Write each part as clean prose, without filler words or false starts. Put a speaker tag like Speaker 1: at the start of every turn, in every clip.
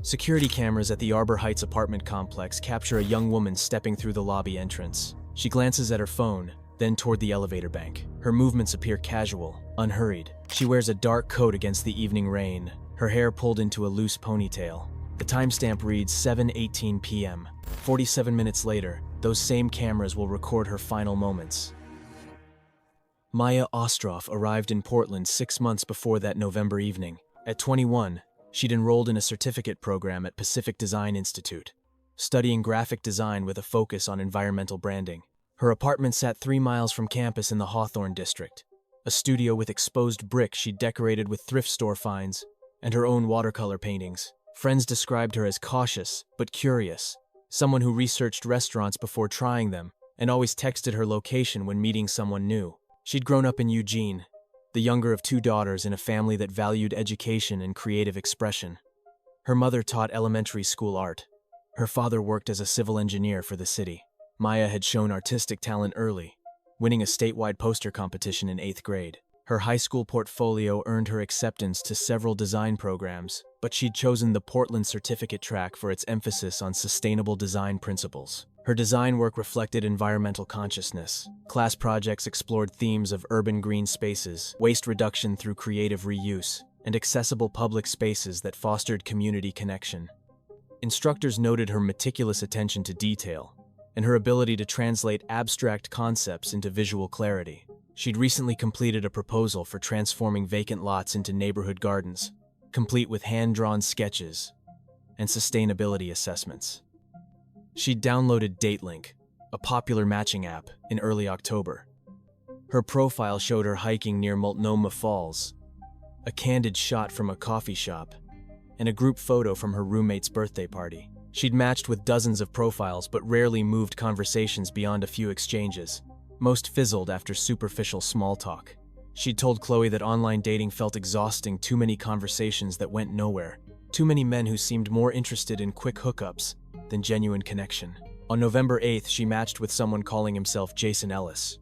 Speaker 1: Security cameras at the Arbor Heights apartment complex capture a young woman stepping through the lobby entrance. She glances at her phone, then toward the elevator bank. Her movements appear casual, unhurried. She wears a dark coat against the evening rain, her hair pulled into a loose ponytail. The timestamp reads 7:18 p.m. 47 minutes later, those same cameras will record her final moments. Maya Ostroff arrived in Portland 6 months before that November evening. At 21, she'd enrolled in a certificate program at Pacific Design Institute, studying graphic design with a focus on environmental branding. Her apartment sat 3 miles from campus in the Hawthorne district, a studio with exposed brick she'd decorated with thrift store finds and her own watercolor paintings. Friends described her as cautious but curious, someone who researched restaurants before trying them and always texted her location when meeting someone new. She'd grown up in Eugene, the younger of 2 daughters in a family that valued education and creative expression. Her mother taught elementary school art. Her father worked as a civil engineer for the city. Maya had shown artistic talent early, winning a statewide poster competition in 8th grade. Her high school portfolio earned her acceptance to several design programs, but she'd chosen the Portland certificate track for its emphasis on sustainable design principles. Her design work reflected environmental consciousness. Class projects explored themes of urban green spaces, waste reduction through creative reuse, and accessible public spaces that fostered community connection. Instructors noted her meticulous attention to detail and her ability to translate abstract concepts into visual clarity. She'd recently completed a proposal for transforming vacant lots into neighborhood gardens, complete with hand-drawn sketches and sustainability assessments. She'd downloaded DateLink, a popular matching app, in early October. Her profile showed her hiking near Multnomah Falls, a candid shot from a coffee shop, and a group photo from her roommate's birthday party. She'd matched with dozens of profiles but rarely moved conversations beyond a few exchanges. Most fizzled after superficial small talk. She'd told Chloe that online dating felt exhausting, too many conversations that went nowhere, too many men who seemed more interested in quick hookups than genuine connection. On November 8th, she matched with someone calling himself Jason Ellis.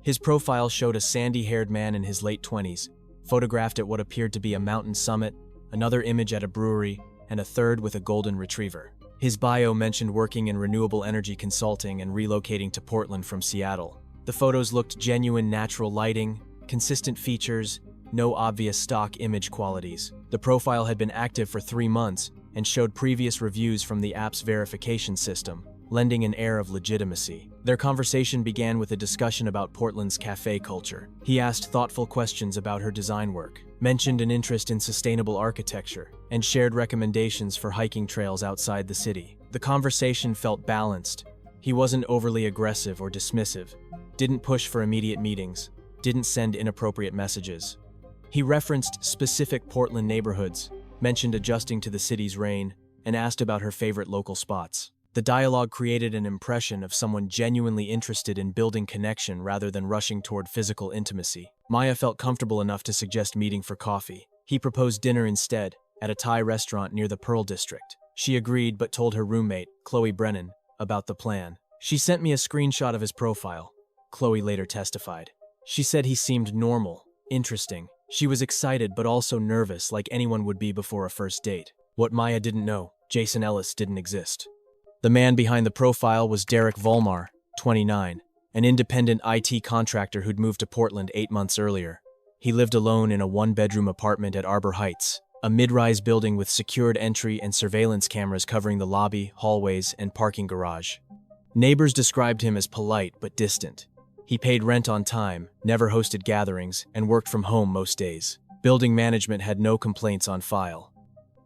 Speaker 1: His profile showed a sandy-haired man in his late 20s, photographed at what appeared to be a mountain summit, another image at a brewery, and a third with a golden retriever. His bio mentioned working in renewable energy consulting and relocating to Portland from Seattle. The photos looked genuine, natural lighting, consistent features, no obvious stock image qualities. The profile had been active for 3 months and showed previous reviews from the app's verification system, lending an air of legitimacy. Their conversation began with a discussion about Portland's cafe culture. He asked thoughtful questions about her design work, mentioned an interest in sustainable architecture, and shared recommendations for hiking trails outside the city. The conversation felt balanced. He wasn't overly aggressive or dismissive, didn't push for immediate meetings, didn't send inappropriate messages. He referenced specific Portland neighborhoods, mentioned adjusting to the city's rain, and asked about her favorite local spots. The dialogue created an impression of someone genuinely interested in building connection rather than rushing toward physical intimacy. Maya felt comfortable enough to suggest meeting for coffee. He proposed dinner instead, at a Thai restaurant near the Pearl District. She agreed but told her roommate, Chloe Brennan, about the plan. "She sent me a screenshot of his profile," Chloe later testified. She said he seemed normal, interesting. She was excited but also nervous, like anyone would be before a first date. What Maya didn't know, Jason Ellis didn't exist. The man behind the profile was Derek Volmar, 29, an independent IT contractor who'd moved to Portland 8 months earlier. He lived alone in a 1-bedroom apartment at Arbor Heights, a mid-rise building with secured entry and surveillance cameras covering the lobby, hallways, and parking garage. Neighbors described him as polite but distant. He paid rent on time, never hosted gatherings, and worked from home most days. Building management had no complaints on file.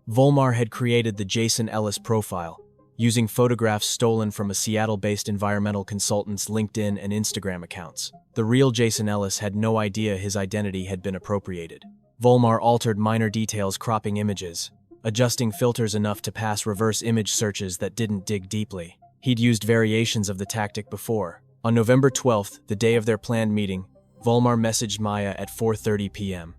Speaker 1: Volmar had created the Jason Ellis profile, using photographs stolen from a Seattle-based environmental consultant's LinkedIn and Instagram accounts. The real Jason Ellis had no idea his identity had been appropriated. Volmar altered minor details, cropping images, adjusting filters enough to pass reverse image searches that didn't dig deeply. He'd used variations of the tactic before. On November 12th, the day of their planned meeting, Volmar messaged Maya at 4:30 p.m.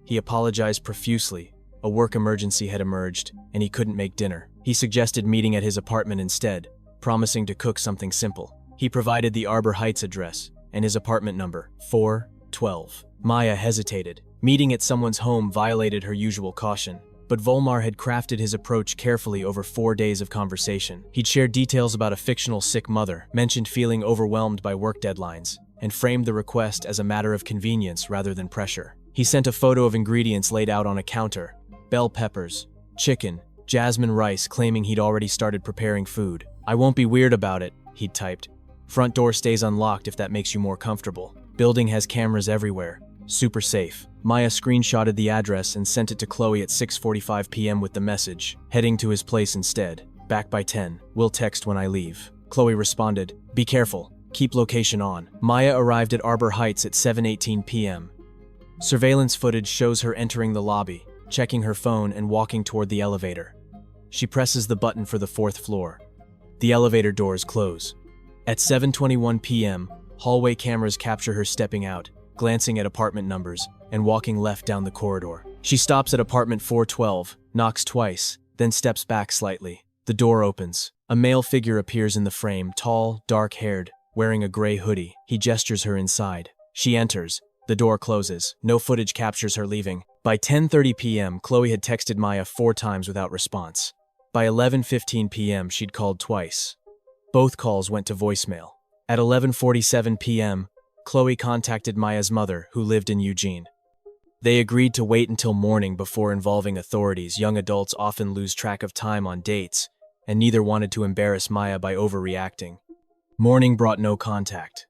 Speaker 1: He apologized profusely. A work emergency had emerged, and he couldn't make dinner. He suggested meeting at his apartment instead, promising to cook something simple. He provided the Arbor Heights address and his apartment number, 412. Maya hesitated. Meeting at someone's home violated her usual caution. but Volmar had crafted his approach carefully over 4 days of conversation. He'd shared details about a fictional sick mother, mentioned feeling overwhelmed by work deadlines, and framed the request as a matter of convenience rather than pressure. He sent a photo of ingredients laid out on a counter: bell peppers, chicken, jasmine rice, claiming he'd already started preparing food. "I won't be weird about it," he'd typed. "Front door stays unlocked if that makes you more comfortable. Building has cameras everywhere. Super safe." Maya screenshotted the address and sent it to Chloe at 6:45 p.m. with the message, "Heading to his place instead. Back by 10. Will text when I leave." Chloe responded, "Be careful. Keep location on." Maya arrived at Arbor Heights at 7:18 p.m. Surveillance footage shows her entering the lobby, checking her phone and walking toward the elevator. She presses the button for the 4th floor. The elevator doors close. At 7:21 p.m., hallway cameras capture her stepping out, glancing at apartment numbers, and walking left down the corridor. She stops at apartment 412, knocks twice, then steps back slightly. The door opens. A male figure appears in the frame, tall, dark-haired, wearing a gray hoodie. He gestures her inside. She enters. The door closes. No footage captures her leaving. By 10:30 p.m., Chloe had texted Maya 4 times without response. By 11:15 p.m., she'd called twice. Both calls went to voicemail. At 11:47 p.m., Chloe contacted Maya's mother, who lived in Eugene. They agreed to wait until morning before involving authorities. Young adults often lose track of time on dates, and neither wanted to embarrass Maya by overreacting. Morning brought no contact.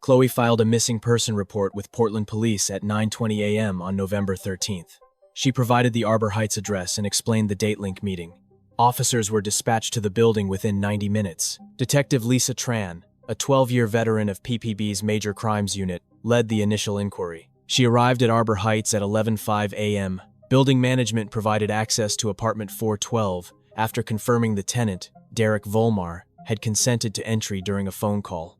Speaker 1: Chloe filed a missing person report with Portland police at 9:20 a.m. on November 13th. She provided the Arbor Heights address and explained the DatelInc meeting. Officers were dispatched to the building within 90 minutes. Detective Lisa Tran, a 12-year veteran of PPB's Major Crimes Unit, led the initial inquiry. She arrived at Arbor Heights at 11:05 a.m. Building management provided access to apartment 412 after confirming the tenant, Derek Volmar, had consented to entry during a phone call.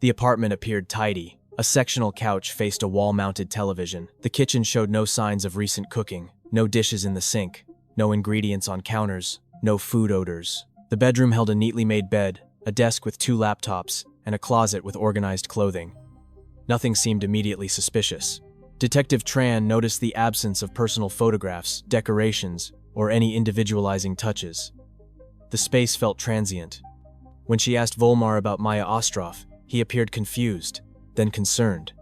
Speaker 1: The apartment appeared tidy. A sectional couch faced a wall-mounted television. The kitchen showed no signs of recent cooking, no dishes in the sink, no ingredients on counters, no food odors. The bedroom held a neatly made bed, a desk with 2 laptops, and a closet with organized clothing. Nothing seemed immediately suspicious. Detective Tran noticed the absence of personal photographs, decorations, or any individualizing touches. The space felt transient. When she asked Volmar about Maya Ostroff, he appeared confused, then concerned.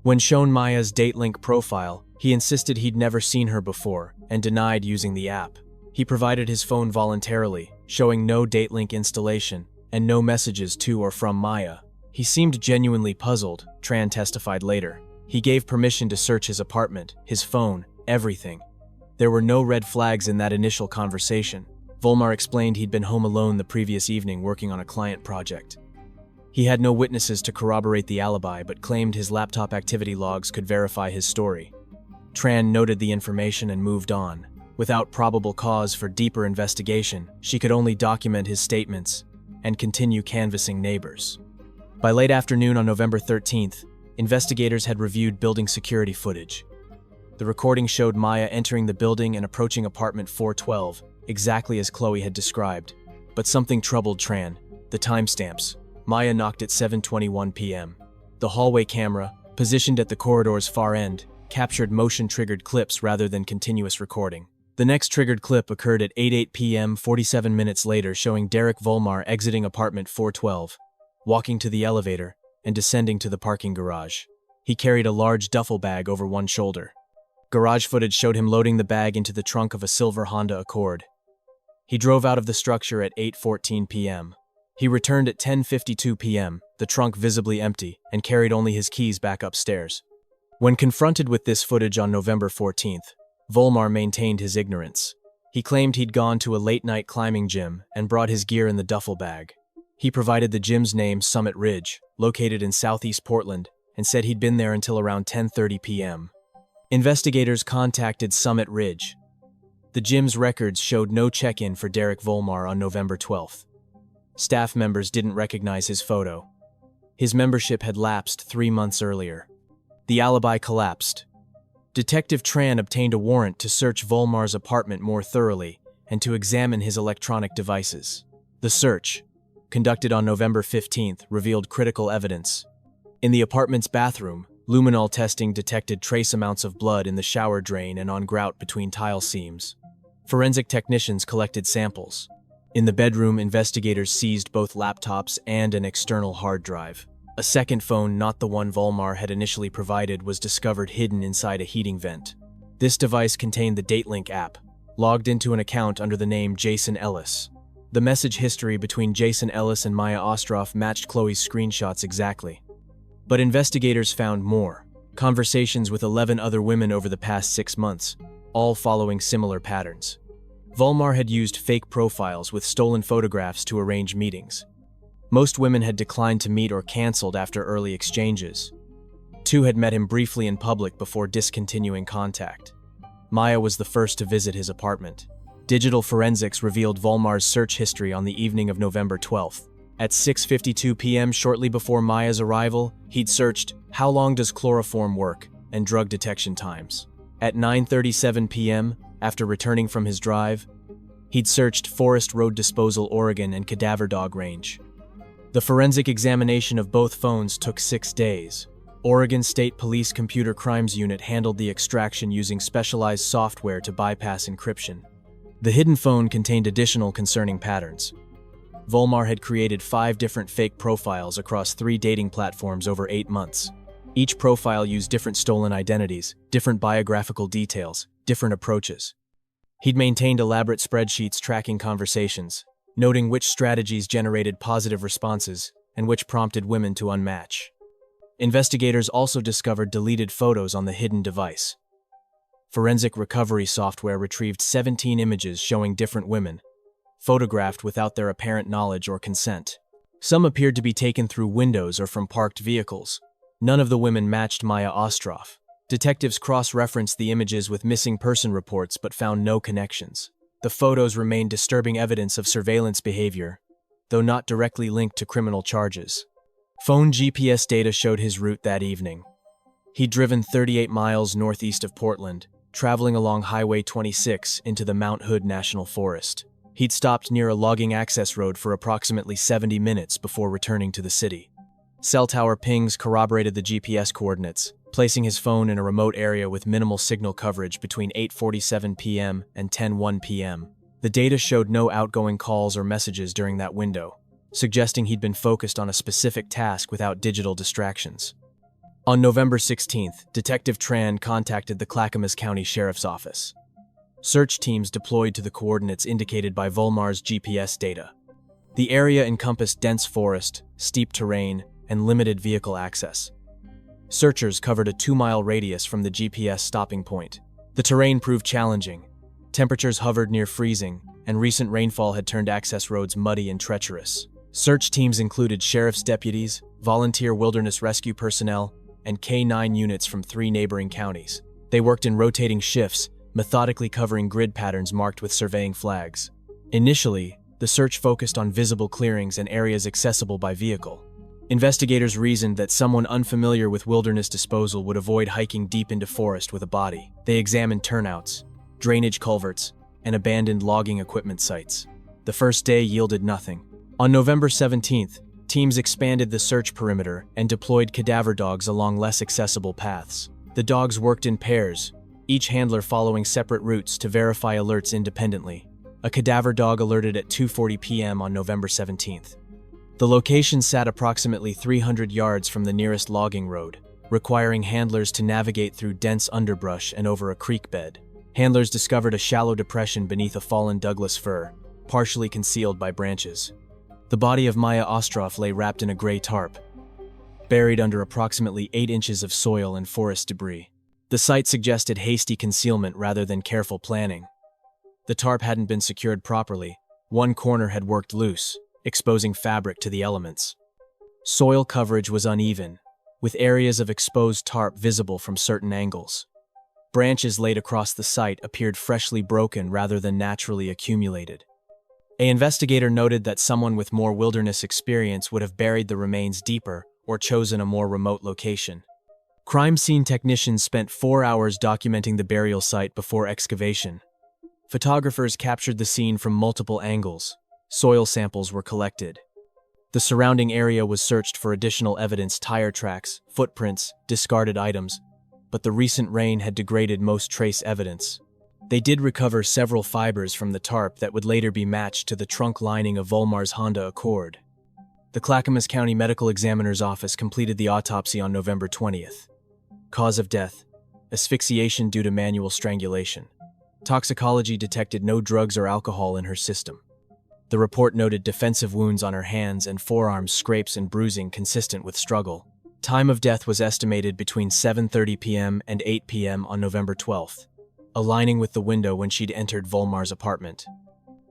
Speaker 1: When shown Maya's DatelInc profile, he insisted he'd never seen her before and denied using the app. He provided his phone voluntarily, showing no DatelInc installation and no messages to or from Maya. He seemed genuinely puzzled, Tran testified later. He gave permission to search his apartment, his phone, everything. There were no red flags in that initial conversation. Volmar explained he'd been home alone the previous evening working on a client project. He had no witnesses to corroborate the alibi, but claimed his laptop activity logs could verify his story. Tran noted the information and moved on. Without probable cause for deeper investigation, she could only document his statements and continue canvassing neighbors. By late afternoon on November 13th, investigators had reviewed building security footage. The recording showed Maya entering the building and approaching apartment 412, exactly as Chloe had described. But something troubled Tran: the timestamps. Maya knocked at 7:21 p.m. The hallway camera, positioned at the corridor's far end, captured motion-triggered clips rather than continuous recording. The next triggered clip occurred at 8:08 p.m. 47 minutes later, showing Derek Volmar exiting apartment 412, walking to the elevator, and descending to the parking garage. He carried a large duffel bag over one shoulder. Garage footage showed him loading the bag into the trunk of a silver Honda Accord. He drove out of the structure at 8:14 p.m. He returned at 10:52 p.m., the trunk visibly empty, and carried only his keys back upstairs. When confronted with this footage on November 14th, Volmar maintained his ignorance. He claimed he'd gone to a late-night climbing gym and brought his gear in the duffel bag. He provided the gym's name, Summit Ridge, located in southeast Portland, and said he'd been there until around 10:30 p.m. Investigators contacted Summit Ridge. The gym's records showed no check-in for Derek Volmar on November 12th. Staff members didn't recognize his photo. His membership had lapsed 3 months earlier. The alibi collapsed. Detective Tran obtained a warrant to search Volmar's apartment more thoroughly and to examine his electronic devices. The search, conducted on November 15th, revealed critical evidence. In the apartment's bathroom, Luminol testing detected trace amounts of blood in the shower drain and on grout between tile seams. Forensic technicians collected samples. In the bedroom, investigators seized both laptops and an external hard drive. A second phone, not the one Volmar had initially provided, was discovered hidden inside a heating vent. This device contained the DatelinQ app, logged into an account under the name Jason Ellis. The message history between Jason Ellis and Maya Ostroff matched Chloe's screenshots exactly. But investigators found more. Conversations with 11 other women over the past 6 months, all following similar patterns. Volmar had used fake profiles with stolen photographs to arrange meetings. Most women had declined to meet or canceled after early exchanges. 2 had met him briefly in public before discontinuing contact. Maya was the first to visit his apartment. Digital forensics revealed Volmar's search history on the evening of November 12th. At 6:52 p.m., shortly before Maya's arrival, he'd searched "How long does chloroform work?" and drug detection times. At 9:37 p.m., after returning from his drive, he'd searched Forest Road Disposal, Oregon and Cadaver Dog Range. The forensic examination of both phones took 6 days. Oregon State Police Computer Crimes Unit handled the extraction using specialized software to bypass encryption. The hidden phone contained additional concerning patterns. Volmar had created 5 different fake profiles across 3 dating platforms over 8 months. Each profile used different stolen identities, different biographical details, different approaches. He'd maintained elaborate spreadsheets tracking conversations, noting which strategies generated positive responses and which prompted women to unmatch. Investigators also discovered deleted photos on the hidden device. Forensic recovery software retrieved 17 images showing different women, photographed without their apparent knowledge or consent. Some appeared to be taken through windows or from parked vehicles. None of the women matched Maya Ostroff. Detectives cross-referenced the images with missing person reports but found no connections. The photos remained disturbing evidence of surveillance behavior, though not directly linked to criminal charges. Phone GPS data showed his route that evening. He'd driven 38 miles northeast of Portland, traveling along Highway 26 into the Mount Hood National Forest. He'd stopped near a logging access road for approximately 70 minutes before returning to the city. Cell tower pings corroborated the GPS coordinates, placing his phone in a remote area with minimal signal coverage between 8:47 p.m. and 10:01 p.m. The data showed no outgoing calls or messages during that window, suggesting he'd been focused on a specific task without digital distractions. On November 16th, Detective Tran contacted the Clackamas County Sheriff's Office. Search teams deployed to the coordinates indicated by Volmar's GPS data. The area encompassed dense forest, steep terrain, and limited vehicle access. Searchers covered a 2-mile radius from the GPS stopping point. The terrain proved challenging. Temperatures hovered near freezing, and recent rainfall had turned access roads muddy and treacherous. Search teams included sheriff's deputies, volunteer wilderness rescue personnel, and K-9 units from 3 neighboring counties. They worked in rotating shifts, methodically covering grid patterns marked with surveying flags. Initially, the search focused on visible clearings and areas accessible by vehicle. Investigators reasoned that someone unfamiliar with wilderness disposal would avoid hiking deep into forest with a body. They examined turnouts, drainage culverts, and abandoned logging equipment sites. The first day yielded nothing. On November 17th, teams expanded the search perimeter and deployed cadaver dogs along less accessible paths. The dogs worked in pairs, each handler following separate routes to verify alerts independently. A cadaver dog alerted at 2:40 p.m. on November 17th. The location sat approximately 300 yards from the nearest logging road, requiring handlers to navigate through dense underbrush and over a creek bed. Handlers discovered a shallow depression beneath a fallen Douglas fir, partially concealed by branches. The body of Maya Ostroff lay wrapped in a gray tarp, buried under approximately 8 inches of soil and forest debris. The site suggested hasty concealment rather than careful planning. The tarp hadn't been secured properly. One corner had worked loose, exposing fabric to the elements. Soil coverage was uneven, with areas of exposed tarp visible from certain angles. Branches laid across the site appeared freshly broken rather than naturally accumulated. An investigator noted that someone with more wilderness experience would have buried the remains deeper or chosen a more remote location. Crime scene technicians spent 4 hours documenting the burial site before excavation. Photographers captured the scene from multiple angles. Soil samples were collected. The surrounding area was searched for additional evidence: tire tracks, footprints, discarded items, but the recent rain had degraded most trace evidence. They did recover several fibers from the tarp that would later be matched to the trunk lining of Volmar's Honda Accord. The Clackamas County Medical Examiner's Office completed the autopsy on November 20th. Cause of death: asphyxiation due to manual strangulation. Toxicology detected no drugs or alcohol in her system. The report noted defensive wounds on her hands and forearms, scrapes and bruising consistent with struggle. Time of death was estimated between 7:30 p.m. and 8 p.m. on November 12th, aligning with the window when she'd entered Volmar's apartment.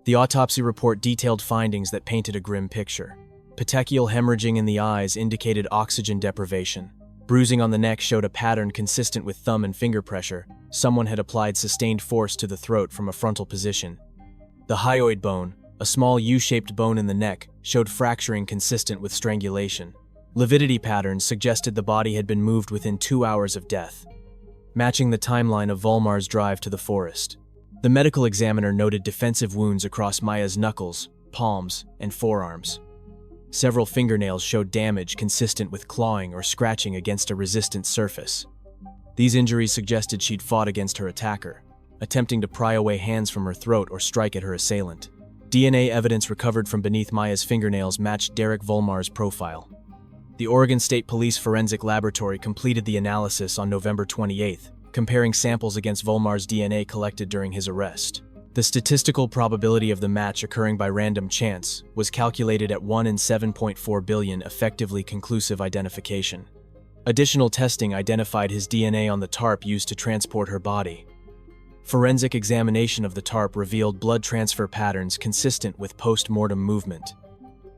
Speaker 1: The autopsy report detailed findings that painted a grim picture. Petechial hemorrhaging in the eyes indicated oxygen deprivation. Bruising on the neck showed a pattern consistent with thumb and finger pressure. Someone had applied sustained force to the throat from a frontal position. The hyoid bone, a small U-shaped bone in the neck, showed fracturing consistent with strangulation. Lividity patterns suggested the body had been moved within 2 hours of death, matching the timeline of Volmar's drive to the forest. The medical examiner noted defensive wounds across Maya's knuckles, palms, and forearms. Several fingernails showed damage consistent with clawing or scratching against a resistant surface. These injuries suggested she'd fought against her attacker, attempting to pry away hands from her throat or strike at her assailant. DNA evidence recovered from beneath Maya's fingernails matched Derek Volmar's profile. The Oregon State Police Forensic Laboratory completed the analysis on November 28th, comparing samples against Volmar's DNA collected during his arrest. The statistical probability of the match occurring by random chance was calculated at 1 in 7.4 billion, effectively conclusive identification. Additional testing identified his DNA on the tarp used to transport her body. Forensic examination of the tarp revealed blood transfer patterns consistent with post-mortem movement.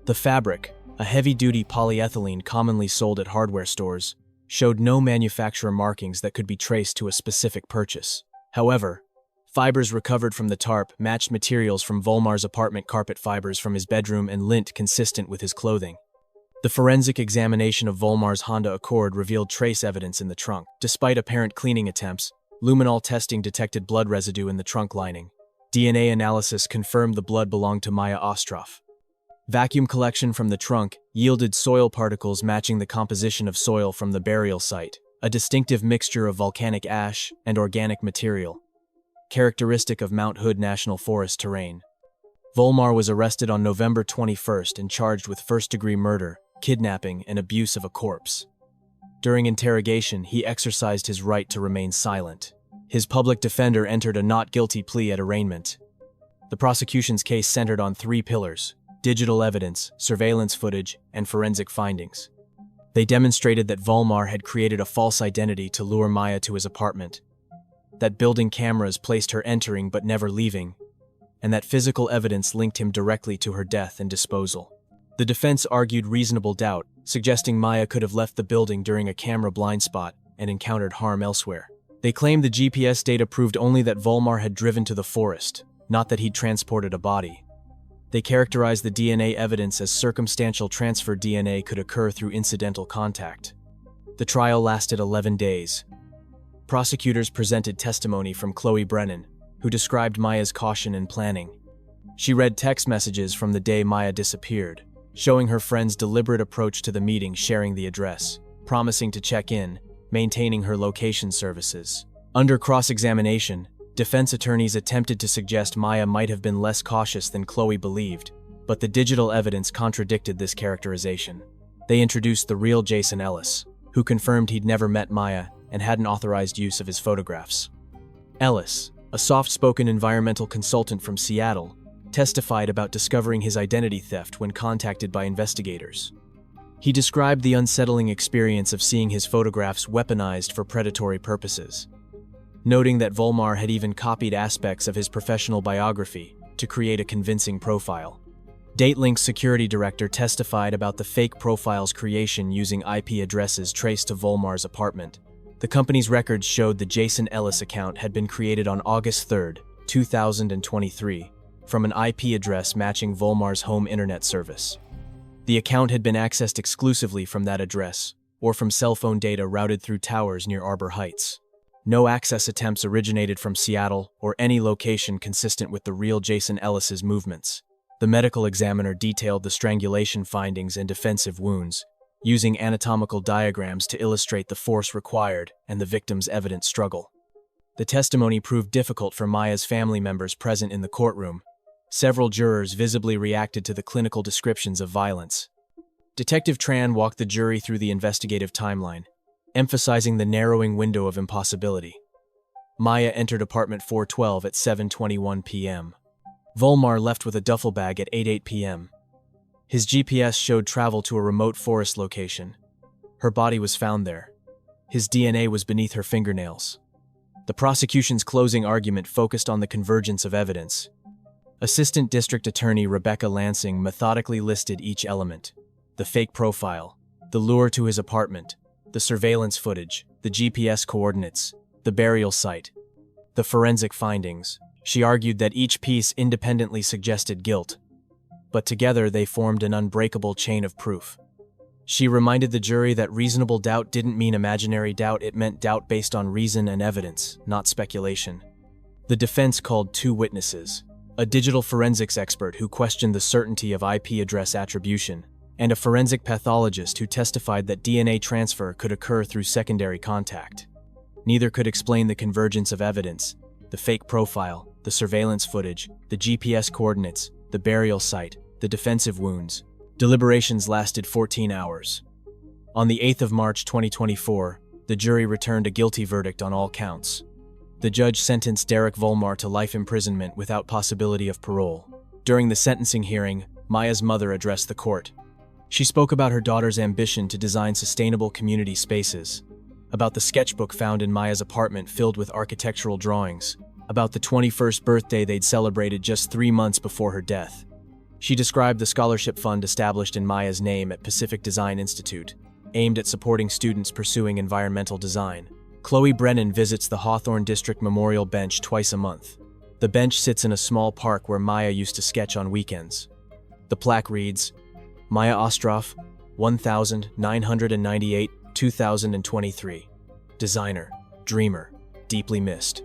Speaker 1: The fabric, a heavy-duty polyethylene commonly sold at hardware stores, showed no manufacturer markings that could be traced to a specific purchase. However, fibers recovered from the tarp matched materials from Volmar's apartment: carpet fibers from his bedroom and lint consistent with his clothing. The forensic examination of Volmar's Honda Accord revealed trace evidence in the trunk. Despite apparent cleaning attempts, luminol testing detected blood residue in the trunk lining. DNA analysis confirmed the blood belonged to Maya Ostroff. Vacuum collection from the trunk yielded soil particles matching the composition of soil from the burial site, a distinctive mixture of volcanic ash and organic material, characteristic of Mount Hood National Forest terrain. Volmar was arrested on November 21st and charged with first-degree murder, kidnapping, and abuse of a corpse. During interrogation, he exercised his right to remain silent. His public defender entered a not guilty plea at arraignment. The prosecution's case centered on 3 pillars: digital evidence, surveillance footage, and forensic findings. They demonstrated that Volmar had created a false identity to lure Maya to his apartment, that building cameras placed her entering but never leaving, and that physical evidence linked him directly to her death and disposal. The defense argued reasonable doubt, suggesting Maya could have left the building during a camera blind spot and encountered harm elsewhere. They claimed the GPS data proved only that Volmar had driven to the forest, not that he'd transported a body. They characterized the DNA evidence as circumstantial. Transfer DNA could occur through incidental contact. The trial lasted 11 days. Prosecutors presented testimony from Chloe Brennan, who described Maya's caution and planning. She read text messages from the day Maya disappeared, showing her friend's deliberate approach to the meeting, sharing the address, promising to check in, maintaining her location services. Under cross-examination, defense attorneys attempted to suggest Maya might have been less cautious than Chloe believed, but the digital evidence contradicted this characterization. They introduced the real Jason Ellis, who confirmed he'd never met Maya and hadn't authorized use of his photographs. Ellis, a soft-spoken environmental consultant from Seattle, testified about discovering his identity theft when contacted by investigators. He described the unsettling experience of seeing his photographs weaponized for predatory purposes, noting that Volmar had even copied aspects of his professional biography to create a convincing profile. DatelInk's security director testified about the fake profile's creation using IP addresses traced to Volmar's apartment. The company's records showed the Jason Ellis account had been created on August 3, 2023, from an IP address matching Volmar's home internet service. The account had been accessed exclusively from that address, or from cell phone data routed through towers near Arbor Heights. No access attempts originated from Seattle or any location consistent with the real Jason Ellis's movements. The medical examiner detailed the strangulation findings and defensive wounds, using anatomical diagrams to illustrate the force required and the victim's evident struggle. The testimony proved difficult for Maya's family members present in the courtroom. Several jurors visibly reacted to the clinical descriptions of violence. Detective Tran walked the jury through the investigative timeline, emphasizing the narrowing window of impossibility. Maya entered apartment 412 at 7:21 p.m. Volmar left with a duffel bag at 8:08 p.m. His GPS showed travel to a remote forest location. Her body was found there. His DNA was beneath her fingernails. The prosecution's closing argument focused on the convergence of evidence. Assistant District Attorney Rebecca Lansing methodically listed each element: the fake profile, the lure to his apartment, the surveillance footage, the GPS coordinates, the burial site, the forensic findings. She argued that each piece independently suggested guilt, but together they formed an unbreakable chain of proof. She reminded the jury that reasonable doubt didn't mean imaginary doubt, it meant doubt based on reason and evidence, not speculation. The defense called 2 witnesses: a digital forensics expert who questioned the certainty of IP address attribution, and a forensic pathologist who testified that DNA transfer could occur through secondary contact. Neither could explain the convergence of evidence: the fake profile, the surveillance footage, the GPS coordinates, the burial site, the defensive wounds. Deliberations lasted 14 hours. On the 8th of March 2024, the jury returned a guilty verdict on all counts. The judge sentenced Derek Volmar to life imprisonment without possibility of parole. During the sentencing hearing, Maya's mother addressed the court. She spoke about her daughter's ambition to design sustainable community spaces, about the sketchbook found in Maya's apartment filled with architectural drawings, about the 21st birthday they'd celebrated just 3 months before her death. She described the scholarship fund established in Maya's name at Pacific Design Institute, aimed at supporting students pursuing environmental design. Chloe Brennan visits the Hawthorne District Memorial Bench twice a month. The bench sits in a small park where Maya used to sketch on weekends. The plaque reads, Maya Ostroff, 1998, 2023. Designer, dreamer, deeply missed.